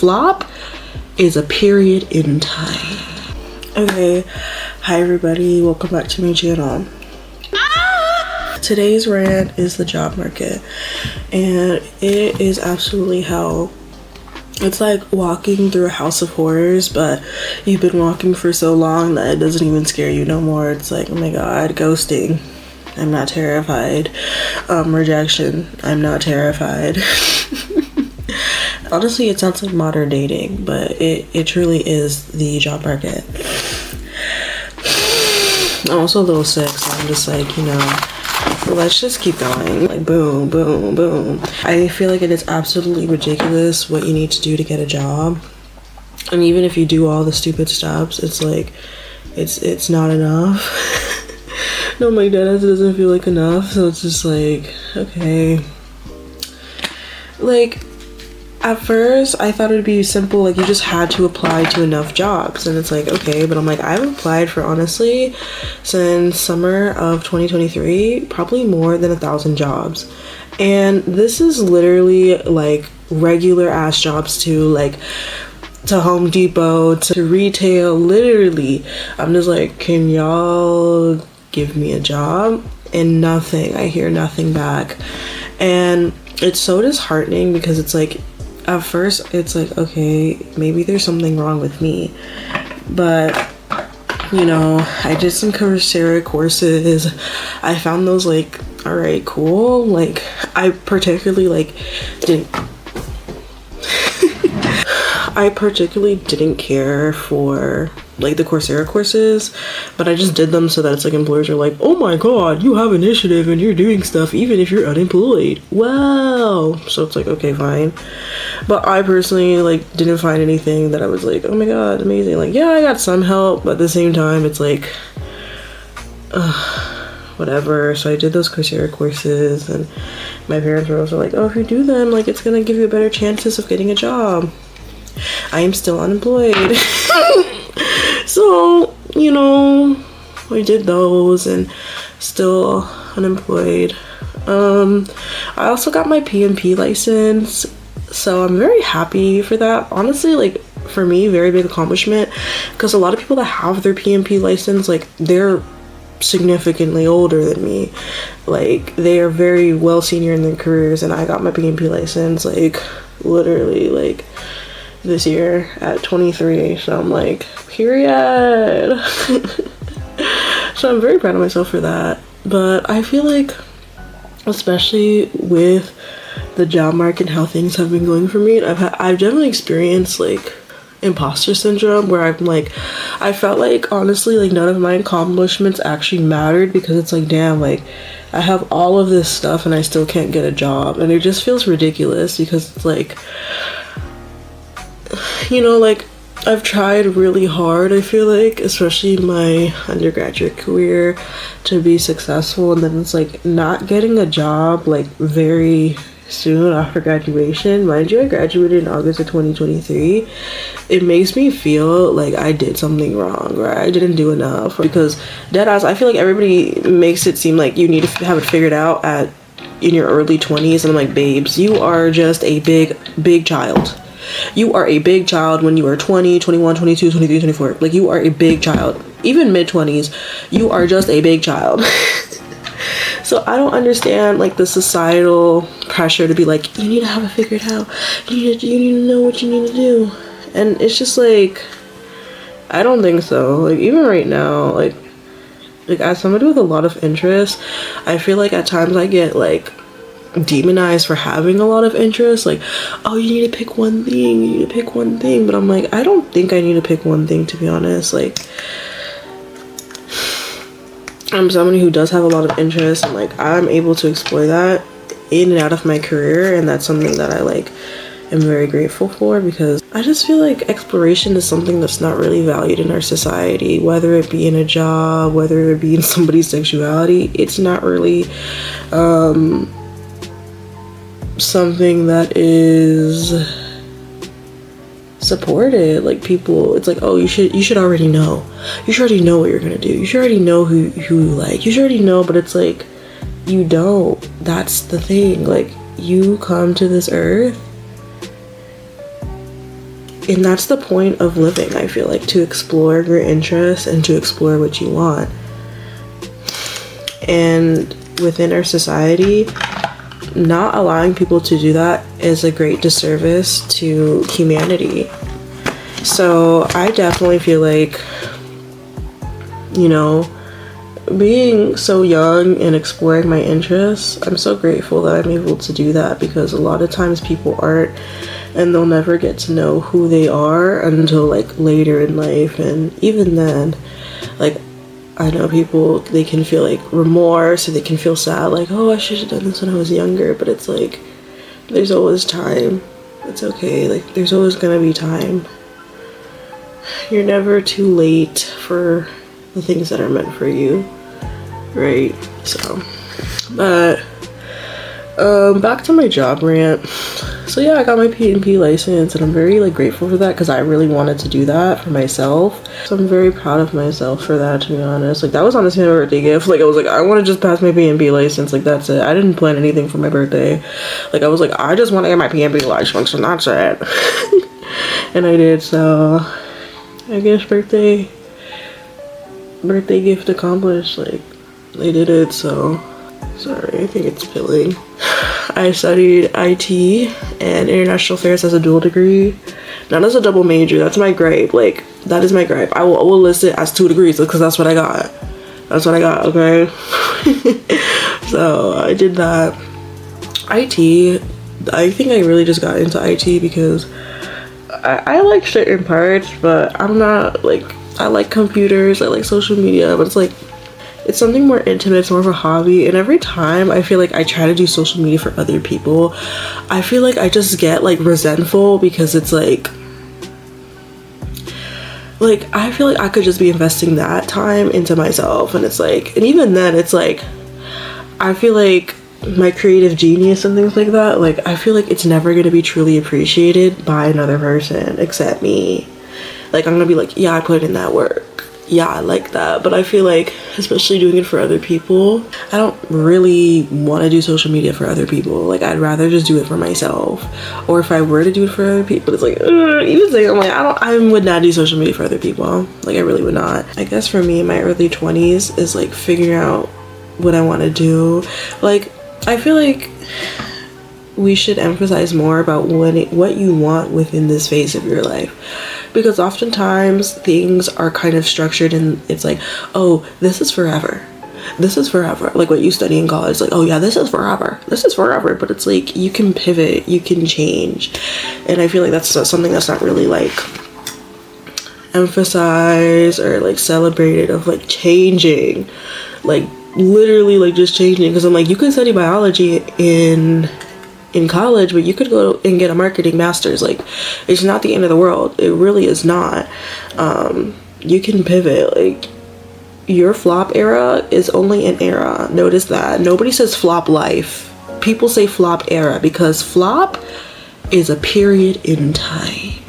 flop is a period in time. Okay, hi everybody, welcome back to my channel. Today's rant is the job market, and it is absolutely hell. It's like walking through a house of horrors, but you've been walking for so long that it doesn't even scare you no more. It's like, oh my god, ghosting, I'm not terrified. Rejection, I'm not terrified. Honestly, it sounds like modern dating, but it truly is the job market. I'm also a little sick, so I'm just like, you know, let's just keep going. Like, boom, boom, boom. I feel like it is absolutely ridiculous what you need to do to get a job. And even if you do all the stupid steps, it's like, it's not enough. No, my dad doesn't feel like enough, so it's just like, okay. Like, at first, I thought it would be simple, like you just had to apply to enough jobs, and it's like, okay, but I'm like, I've applied for, honestly, since summer of 2023, probably more than 1,000 jobs, and this is literally like regular ass jobs too, like to Home Depot, to retail, literally. I'm just like, can y'all give me a job? And nothing. I hear nothing back, and it's so disheartening because it's like, at first it's like, okay, maybe there's something wrong with me, but you know, I did some Coursera courses. I found those like, all right, cool. Like, I particularly didn't care for like the Coursera courses, but I just did them so that it's like employers are like, oh my god, you have initiative and you're doing stuff even if you're unemployed. Wow. So it's like, okay, fine. But I personally like didn't find anything that I was like, oh my god, amazing. Like, yeah, I got some help, but at the same time it's like, whatever. So I did those Coursera courses, and my parents were also like, oh, if you do them, like, it's gonna give you better chances of getting a job. I am still unemployed. So, you know, I did those and still unemployed. I also got my PMP license, so I'm very happy for that. Honestly, like, for me, very big accomplishment, because a lot of people that have their PMP license, like, they're significantly older than me. Like, they are very well senior in their careers, and I got my PMP license, like, literally, like, this year at 23. So I'm like, period. So I'm very proud of myself for that. But I feel like, especially with the job market and how things have been going for me, I've definitely experienced like imposter syndrome, where I'm like, I felt like, honestly, like none of my accomplishments actually mattered, because it's like, damn, like I have all of this stuff and I still can't get a job, and it just feels ridiculous, because it's like, you know, like I've tried really hard, I feel like, especially in my undergraduate career, to be successful, and then it's like not getting a job like very soon after graduation. Mind you, I graduated in August of 2023. It makes me feel like I did something wrong, or I didn't do enough, because deadass, I feel like everybody makes it seem like you need to have it figured out in your early 20s, and I'm like, babes, you are just a big child. You are a big child when you are 20, 21, 22, 23, 24. Like, you are a big child. Even mid-20s, you are just a big child. So I don't understand like the societal pressure to be like, you need to have it figured out. You need to know what you need to do. And it's just like, I don't think so. Like, even right now, like as somebody with a lot of interest, I feel like at times I get like demonized for having a lot of interest, like, oh, you need to pick one thing, but I'm like, I don't think I need to pick one thing, to be honest. Like, I'm somebody who does have a lot of interest, and like I'm able to explore that in and out of my career, and that's something that I like am very grateful for, because I just feel like exploration is something that's not really valued in our society, whether it be in a job, whether it be in somebody's sexuality. It's not really something that is supported. Like, people, it's like, oh, you should already know. You should already know what you're gonna do. You should already know who you like. You should already know, but it's like, you don't. That's the thing. Like, you come to this earth and that's the point of living, I feel like, to explore your interests and to explore what you want. And within our society, not allowing people to do that is a great disservice to humanity. So I definitely feel like, you know, being so young and exploring my interests, I'm so grateful that I'm able to do that, because a lot of times people aren't, and they'll never get to know who they are until like later in life. And even then, like, I know people, they can feel like remorse, or they can feel sad, like, oh, I should have done this when I was younger. But it's like, there's always time. It's okay. Like, there's always gonna be time. You're never too late for the things that are meant for you, right? So, but back to my job rant. So yeah, I got my P&P license, and I'm very like grateful for that, because I really wanted to do that for myself. So I'm very proud of myself for that, to be honest. Like, that was honestly my birthday gift. Like, I was like, I want to just pass my P&P license. Like, that's it. I didn't plan anything for my birthday. Like, I was like, I just want to get my P&P license, and that's it. And I did. So I guess birthday gift accomplished. Like, I did it. So sorry, I think it's filling. I studied IT and international affairs as a dual degree, not as a double major. That's my gripe. Like, that is my gripe. I will list it as 2 degrees, because that's what I got. That's what I got, okay? So I did that. IT, I think I really just got into IT because I like certain parts, but I'm not like, I like computers, I like social media, but it's like, it's something more intimate, it's more of a hobby. And every time I feel like I try to do social media for other people, I feel like I just get like resentful, because it's like I feel like I could just be investing that time into myself. And it's like, and even then it's like, I feel like my creative genius and things like that, like, I feel like it's never going to be truly appreciated by another person except me. Like, I'm gonna be like, yeah, I put in that work, yeah, I like that. But I feel like, especially doing it for other people, I don't really want to do social media for other people. Like, I'd rather just do it for myself. Or if I were to do it for other people, it's like, even saying, I'm like, I would not do social media for other people. Like, I really would not. I guess for me, in my early 20s is like figuring out what I want to do. Like, I feel like we should emphasize more about what you want within this phase of your life, because oftentimes things are kind of structured and it's like, oh, this is forever, like what you study in college, like, oh yeah, this is forever, but it's like, you can pivot, you can change. And I feel like that's something that's not really like emphasized or like celebrated, of like changing, like literally like just changing. Because I'm like, you can study biology in college, but you could go and get a marketing master's. Like, it's not the end of the world. It really is not. You can pivot. Like, your flop era is only an era. Notice that. Nobody says flop life. People say flop era, because flop is a period in time.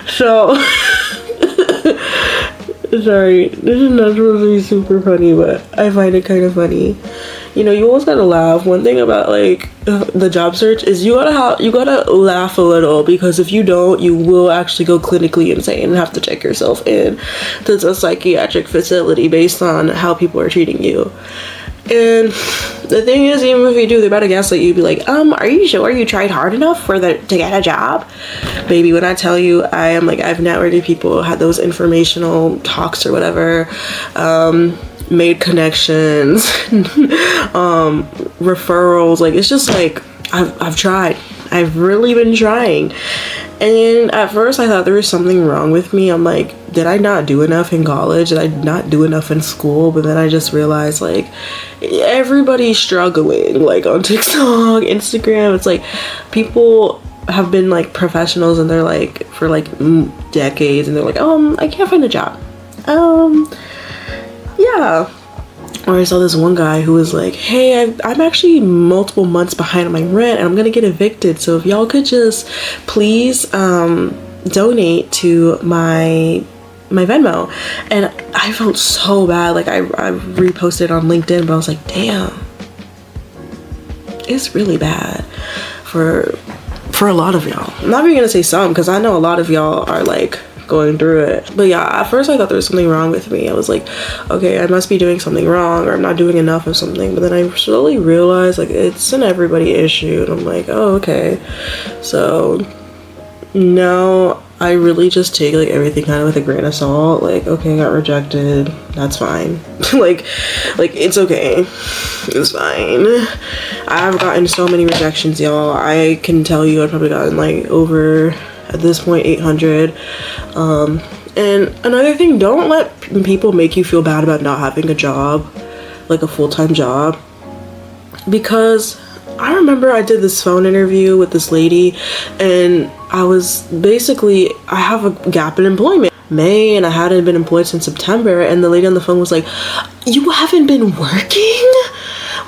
So sorry, this is not supposed to be super funny, but I find it kind of funny. You know, you always gotta laugh. One thing about like the job search is you gotta laugh a little, because if you don't, you will actually go clinically insane and have to check yourself in to a psychiatric facility based on how people are treating you. And the thing is, even if you do, they're about to gaslight you. Be like, are you sure you tried hard enough to get a job? Baby, when I tell you, I've networked with people, had those informational talks or whatever, made connections, referrals. Like, it's just like, I've tried. I've really been trying. And at first I thought there was something wrong with me. I'm like, did I not do enough in college? Did I not do enough in school? But then I just realized, like, everybody's struggling, like on TikTok, Instagram. It's like, people have been like professionals and they're like for like decades, and they're like, I can't find a job. Yeah. Or I saw this one guy who was like, hey, I'm actually multiple months behind on my rent and I'm gonna get evicted, so if y'all could just please donate to my Venmo. And I felt so bad. Like, I reposted on LinkedIn, but I was like, damn, it's really bad for for a lot of y'all. I'm not even gonna say some, because I know a lot of y'all are like going through it. But yeah, at first I thought there was something wrong with me. I was like, okay, I must be doing something wrong, or I'm not doing enough of something. But then I slowly realized like it's an everybody issue, and I'm like, oh, okay. So now I really just take like everything kind of with a grain of salt. Like, okay, I got rejected, that's fine. like it's okay, it's fine. I've gotten so many rejections, y'all. I can tell you I've probably gotten like over, at this point, 800. And another thing, don't let people make you feel bad about not having a job, like a full-time job, because I remember I did this phone interview with this lady, and I was basically, I have a gap in employment. May, and I hadn't been employed since September, and the lady on the phone was like, you haven't been working?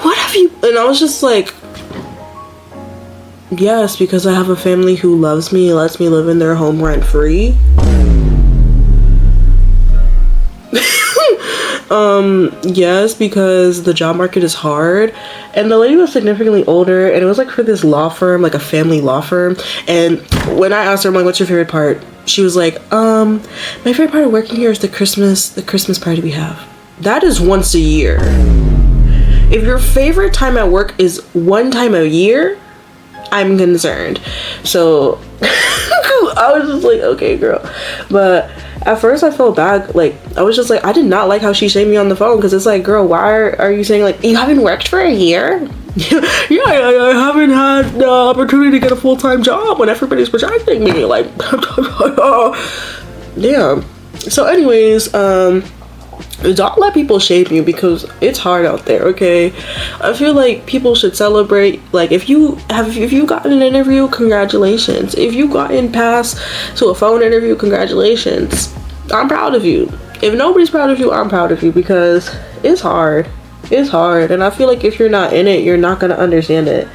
What have you? And I was just like, yes, because I have a family who loves me, lets me live in their home rent free. Yes, because the job market is hard. And the lady was significantly older, and it was like for this law firm, like a family law firm. And when I asked her, I'm like, what's your favorite part? She was like, my favorite part of working here is the Christmas party we have. That is once a year. If your favorite time at work is one time a year, I'm concerned. So I was just like, okay, girl. But at first I felt bad. Like, I was just like, I did not like how she shamed me on the phone, because it's like, girl, why are you saying like, you haven't worked for a year? Yeah, I haven't had the opportunity to get a full-time job when everybody's rejecting me. Like, yeah. So anyways, don't let people shame you, because it's hard out there, okay? I feel like people should celebrate. Like, if you gotten an interview, congratulations. If you gotten passed to a phone interview, congratulations. I'm proud of you. If nobody's proud of you, I'm proud of you, because it's hard. It's hard, and I feel like if you're not in it, you're not gonna understand it.